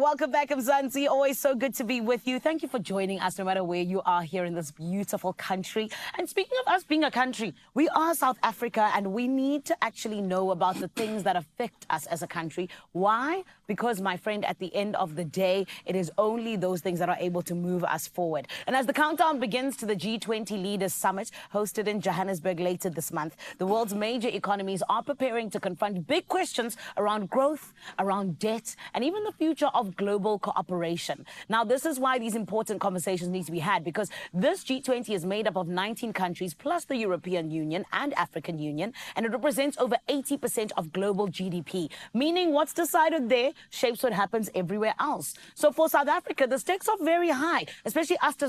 welcome back, Mzansi. Always so good to be with you. Thank you for joining us no matter where you are here in this beautiful country. And speaking of us being a country, we are South Africa and we need to actually know about the things that affect us as a country. Why? Because, my friend, at the end of the day, it is only those things that are able to move us forward. And as the countdown begins to the G20 Leaders Summit, hosted in Johannesburg later this month, the world's major economies are preparing to confront big questions around growth, around debt, and even the future of global cooperation. Now, this is why these important conversations need to be had, because this G20 is made up of 19 countries plus the European Union and African Union, and it represents over 80% of global GDP, meaning what's decided there shapes what happens everywhere else. So for South Africa, the stakes are very high, especially us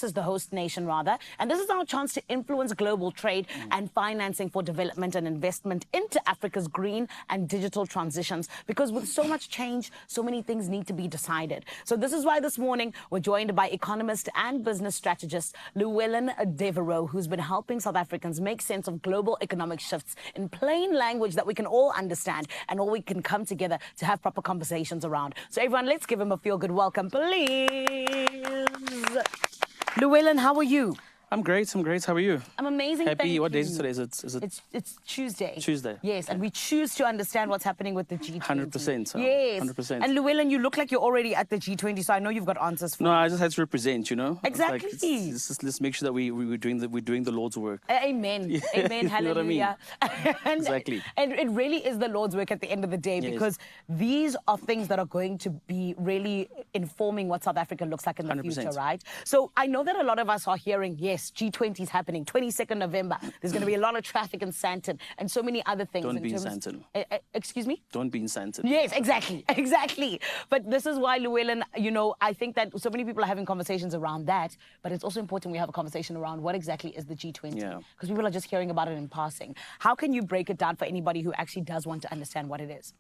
as the host nation, rather, and this is our chance to influence global trade and financing for development and investment into Africa's green and digital transitions, because with so much change, so many things need to be decided. So this is why this morning we're joined by economist and business strategist Llewellyn Devereaux, who's been helping South Africans make sense of global economic shifts in plain language that we can all understand and all we can come together to have proper conversations around. So everyone, let's give him a feel-good welcome, please. Llewellyn, how are you? I'm great. How are you? I'm amazing. Happy. What day is it today? Is it? It's Tuesday. Tuesday. Yes, and we choose to understand what's happening with the G20. 100%. Yes. 100%. And Llewellyn, you look like you're already at the G20, so I know you've got answers for No, me. I just had to represent. You know. Exactly. Let's make sure that we're doing the Lord's work. Amen. Amen. Hallelujah. You know what I mean? And, Exactly. And it really is the Lord's work at the end of the day, because these are things that are going to be really informing what South Africa looks like in the 100%. future, right? So I know that a lot of us are hearing, yes, G20 is happening, 22nd November. There's going to be a lot of traffic in Sandton and so many other things. Don't be in Sandton. Excuse me? Don't be in Sandton. Yes, exactly. Exactly. But this is why, Llewellyn, you know, I think that so many people are having conversations around that, but it's also important we have a conversation around what exactly is the G20. Because people are just hearing about it in passing. How can you break it down for anybody who actually does want to understand what it is?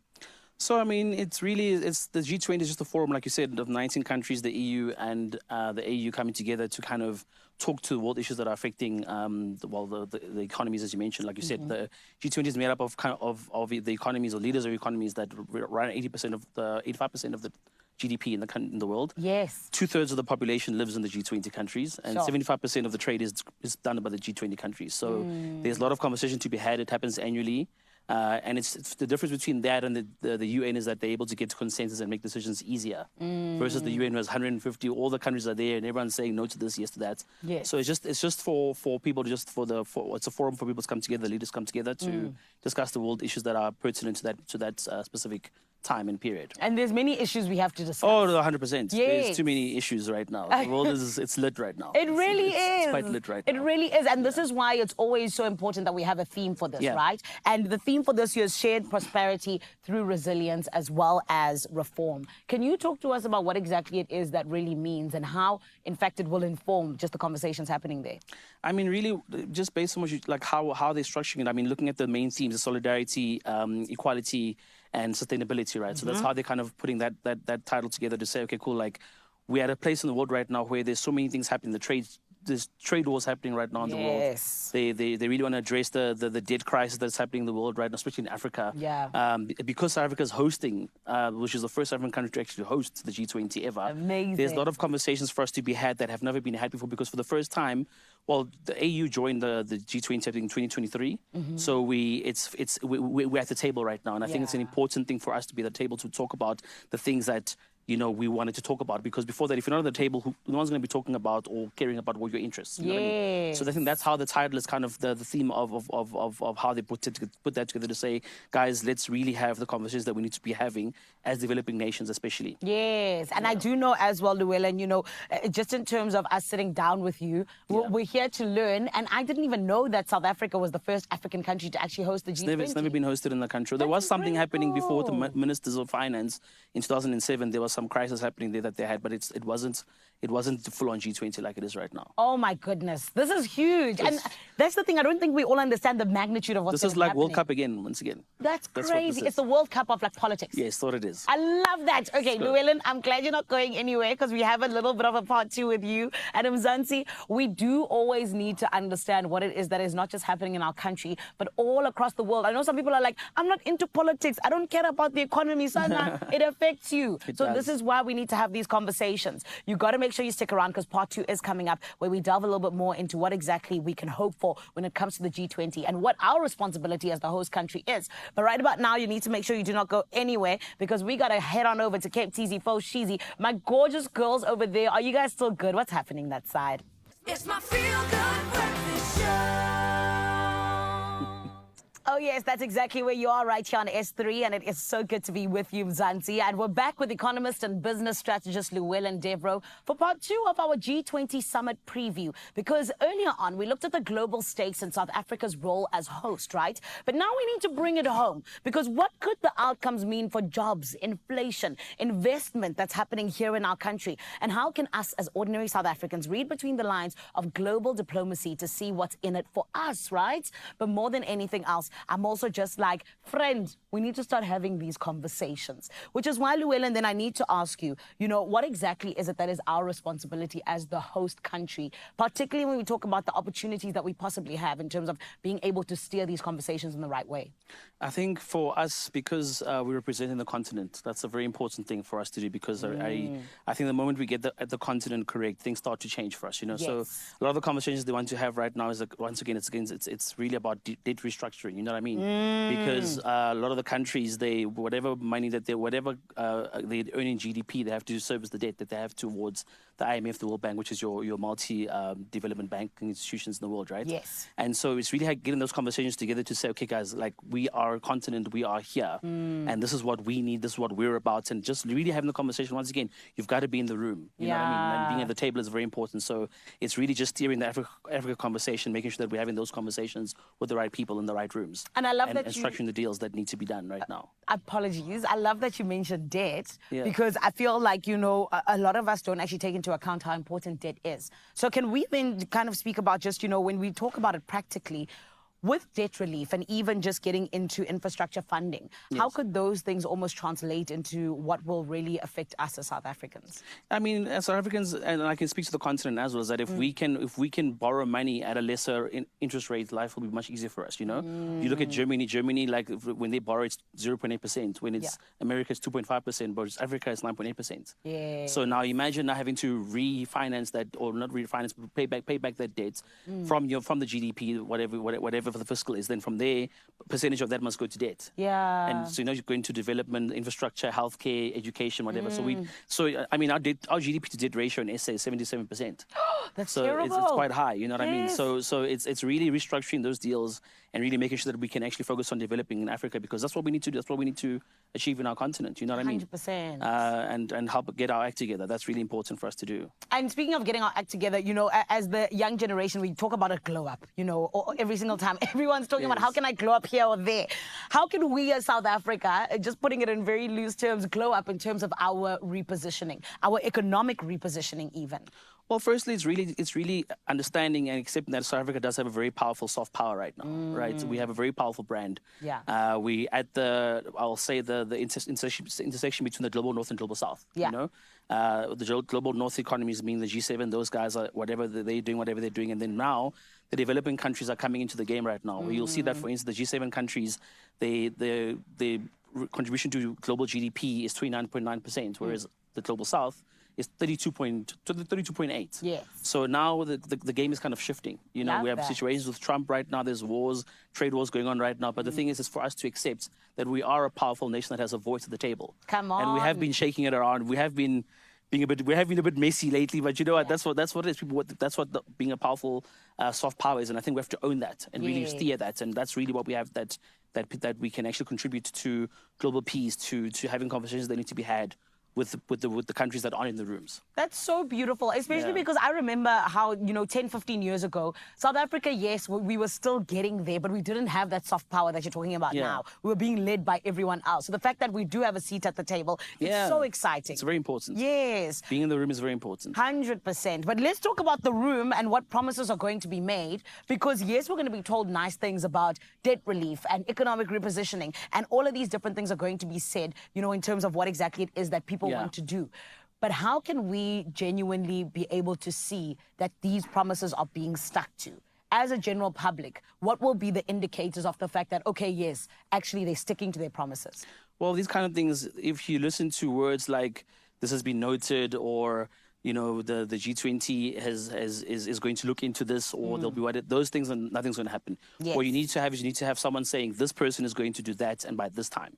So, I mean, the G20 is just a forum, like you said, of 19 countries, the EU and the AU coming together to kind of talk to world issues that are affecting the economies, as you mentioned. Like you said, the G20 is made up of the economies or leaders of economies that run 85% of the GDP in the world. Yes. 2/3 of the population lives in the G20 countries, and 75% of the trade is done by the G20 countries. So there's a lot of conversation to be had. It happens annually. And it's the difference between that and the UN is that they're able to get to consensus and make decisions easier versus the UN, who has 150, all the countries are there and everyone's saying no to this, yes to that. Yes. So it's just for people to it's a forum for people to come together, leaders come together to discuss the world issues that are pertinent to that specific time and period. And there's many issues we have to discuss. Oh, 100%. Yes. There's too many issues right now. The world it's lit right now. It really is. It's quite lit right now. It really is. And this is why it's always so important that we have a theme for this, right? And the theme for this year is shared prosperity through resilience as well as reform. Can you talk to us about what exactly it is that really means and how, in fact, it will inform just the conversations happening there? I mean, really, just based on how they're structuring it. I mean, looking at the main themes, the solidarity, equality, and sustainability, right? So that's how they're kind of putting that title together to say, okay, cool, like we're at a place in the world right now where there's so many things happening. There's trade wars happening right now in the world. They really want to address the debt crisis that's happening in the world right now, especially in Africa. Because South Africa is hosting, which is the first African country to actually host the G20 ever. Amazing. There's a lot of conversations for us to be had that have never been had before, because for the first time, well, the AU joined the G20 in 2023, so we're at the table right now, and I think it's an important thing for us to be at the table to talk about the things that we wanted to talk about, because before that, if you're not at the table, no one's going to be talking about or caring about what your interests. You know what I mean? So I think that's how the title is kind of the theme of how they put that together to say, guys, let's really have the conversations that we need to be having as developing nations, especially. Yes, and I do know as well, Llewellyn, just in terms of us sitting down with you, we're here to learn, and I didn't even know that South Africa was the first African country to actually host the G20. It's never been hosted in the country. There was something happening before with the ministers of finance in 2007. There was some crisis happening there that they had, but it wasn't full on G20 like it is right now. Oh my goodness, this is huge, and that's the thing. I don't think we all understand the magnitude of what's happening. This is like happening. World Cup again, once again. That's crazy. It's the World Cup of like politics. Yes, thought it is. I love that. Okay, Llewellyn, I'm glad you're not going anywhere, because we have a little bit of a part two with you. And Mzansi, we do always need to understand what it is that is not just happening in our country, but all across the world. I know some people are like, I'm not into politics. I don't care about the economy, Sana. It affects you. So this This is why we need to have these conversations. You got to make sure you stick around because part 2 is coming up where we delve a little bit more into what exactly we can hope for when it comes to the G20 and what our responsibility as the host country is. But right about now, you need to make sure you do not go anywhere because we got to head on over to Cape Teasy, Fo Sheezy. My gorgeous girls over there, are you guys still good? What's happening that side? It's my feel-good breakfast show. Oh, yes, that's exactly where you are right here on S3, and it is so good to be with you, Mzansi. And we're back with economist and business strategist Llewellyn Devro for part 2 of our G20 Summit preview, because earlier on, we looked at the global stakes and South Africa's role as host, right? But now we need to bring it home, because what could the outcomes mean for jobs, inflation, investment that's happening here in our country? And how can us as ordinary South Africans read between the lines of global diplomacy to see what's in it for us, right? But more than anything else, I'm also just like, friend, we need to start having these conversations. Which is why, Llewellyn, then I need to ask you, what exactly is it that is our responsibility as the host country, particularly when we talk about the opportunities that we possibly have in terms of being able to steer these conversations in the right way? I think for us, because we're representing the continent, that's a very important thing for us to do, because I think the moment we get the continent correct, things start to change for us, Yes. So a lot of the conversations they want to have right now is, like, once again, it's really about debt restructuring, you know what I mean? Because a lot of the countries, whatever money that they earn in GDP, they have to service the debt that they have towards the IMF, the World Bank, which is your multi-development banking institutions in the world, right? Yes. And so it's really getting those conversations together to say, okay, guys, like, we are a continent, we are here, and this is what we need, this is what we're about, and just really having the conversation. Once again, you've got to be in the room, you know what I mean? And being at the table is very important. So it's really just steering the Africa conversation, making sure that we're having those conversations with the right people in the right rooms. And I love that and structuring the deals that need to be done right now. Apologies. I love that you mentioned debt, Yeah. because I feel like, a lot of us don't actually take into account how important debt is. So can we then kind of speak about just, when we talk about it practically, with debt relief and even just getting into infrastructure funding, how could those things almost translate into what will really affect us as South Africans? I mean, as South Africans, and I can speak to the continent as well, is that if we can borrow money at a lesser interest rate, life will be much easier for us, You look at Germany, like, when they borrow, it's 0.8%. When it's America, it's 2.5%, but it's Africa, it's 9.8%. Yeah. So now imagine now having to refinance that, or not refinance, but pay back that debt from the GDP, whatever for the fiscal is. Then from there, percentage of that must go to debt. Yeah. And so you're going to development, infrastructure, healthcare, education, whatever. So I mean, our GDP to debt ratio in SA is 77%. That's so terrible. It's quite high. You know what I mean? Yes. So it's really restructuring those deals and really making sure that we can actually focus on developing in Africa, because that's what we need to do. That's what we need to achieve in our continent. You know what I mean? 100%. And help get our act together. That's really important for us to do. And speaking of getting our act together, as the young generation, we talk about a glow up, every single time. Everyone's talking about how can I glow up here or there. How can we as South Africa, just putting it in very loose terms, glow up in terms of our repositioning, our economic repositioning even? Well, firstly, it's really understanding and accepting that South Africa does have a very powerful soft power right now, right? So we have a very powerful brand. Yeah. We at I'll say the intersection between the global north and global south. Yeah. The global north economies, mean the G7, those guys are whatever they're doing, and then now the developing countries are coming into the game right now. You'll see that, for instance, the G7 countries, the contribution to global GDP is 29.9%, whereas the global south is 32.8. Yes. So now the game is kind of shifting. We have situations with Trump right now. There's wars, trade wars going on right now. But the thing is for us to accept that we are a powerful nation that has a voice at the table. Come on. And we have been shaking it around. We have been a bit messy lately. But you know what? That's what it is. That's what being a powerful soft power is. And I think we have to own that and really steer that. And that's really what we have that we can actually contribute to global peace, to having conversations that need to be had with the countries that aren't in the rooms. That's so beautiful, especially because I remember how, 10, 15 years ago, South Africa, yes, we were still getting there, but we didn't have that soft power that you're talking about now. We were being led by everyone else. So the fact that we do have a seat at the table, it's so exciting. It's very important. Yes. Being in the room is very important. 100%. But let's talk about the room and what promises are going to be made, because yes, we're going to be told nice things about debt relief and economic repositioning, and all of these different things are going to be said, in terms of what exactly it is that people want to do. But how can we genuinely be able to see that these promises are being stuck to? As a general public, what will be the indicators of the fact that, okay, yes, actually they're sticking to their promises? Well, these kind of things, if you listen to words like this has been noted, or you know, the G20 is going to look into this, or there'll be those things, and nothing's going to happen. Yes. What you need to have someone saying this person is going to do that, and by this time.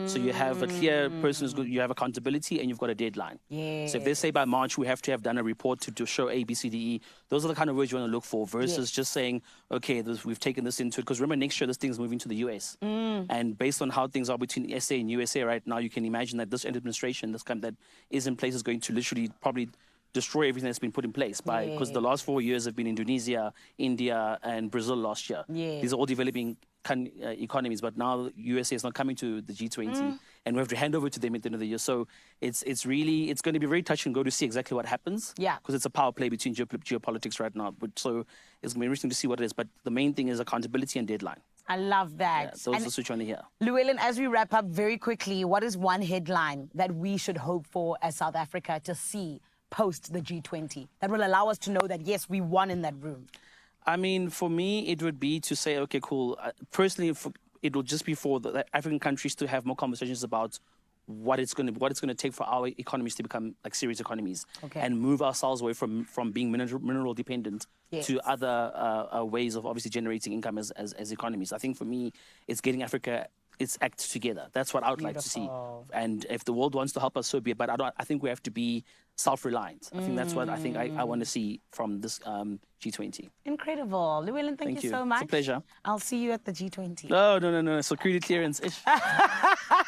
So you have a clear person you have accountability, and you've got a deadline. So if they say by March we have to have done a report to show A, B, C, D, E, those are the kind of words you want to look for, versus just saying, okay, we've taken this into it. Because remember, next year this thing's moving to the US, and based on how things are between SA and USA right now, you can imagine that this administration, that is in place, is going to literally probably destroy everything that's been put in place because the last 4 years have been Indonesia, India, and Brazil last year. These are all developing economies, but now USA is not coming to the G20, and we have to hand over to them at the end of the year. So it's going to be very touch and go to see exactly what happens. Because it's a power play between geopolitics right now. So it's going to be interesting to see what it is. But the main thing is accountability and deadline. I love that. Yeah, those are what you want to hear. Llewellyn, as we wrap up very quickly, what is one headline that we should hope for as South Africa to see post the G20 that will allow us to know that, yes, we won in that room? I mean, for me, it would be to say, okay, cool. Personally, it will just be for the African countries to have more conversations about what it's going to take for our economies to become like serious economies, and move ourselves away from being mineral dependent to other ways of obviously generating income as economies. I think for me, it's getting Africa its act together. That's what I would like to see. And if the world wants to help us, so be it. But I think we have to be self-reliant. I think that's what I want to see from this G20. Incredible. Llewellyn, thank you so much. It's a pleasure. I'll see you at the G20. No. Security clearance.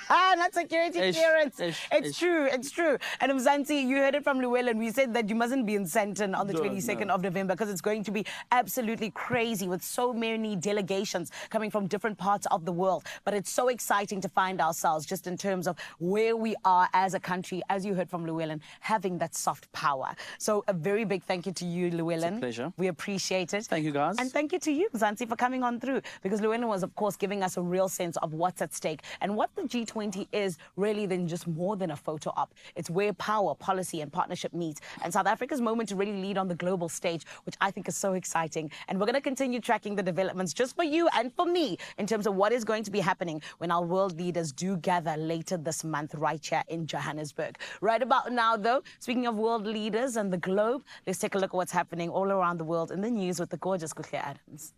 Not security clearance. It's true. It's true. And Mzansi, you heard it from Llewellyn. We said that you mustn't be in Sandton on the 22nd of November because it's going to be absolutely crazy with so many delegations coming from different parts of the world. But it's so exciting to find ourselves just in terms of where we are as a country, as you heard from Llewellyn, having that soft power. So a very big thank you to you, Llewellyn. It's a pleasure. We appreciate it. Thank you, guys. And thank you to you, Mzansi, for coming on through, because Llewellyn was, of course, giving us a real sense of what's at stake and what the G20 is really than just more than a photo op. It's where power, policy, and partnership meet. And South Africa's moment to really lead on the global stage, which I think is so exciting. And we're going to continue tracking the developments just for you and for me in terms of what is going to be happening when our world leaders do gather later this month right here in Johannesburg. Right about now, though, speaking of world leaders and the globe, let's take a look at what's happening all around the world in the news with the gorgeous Kuhle Adams.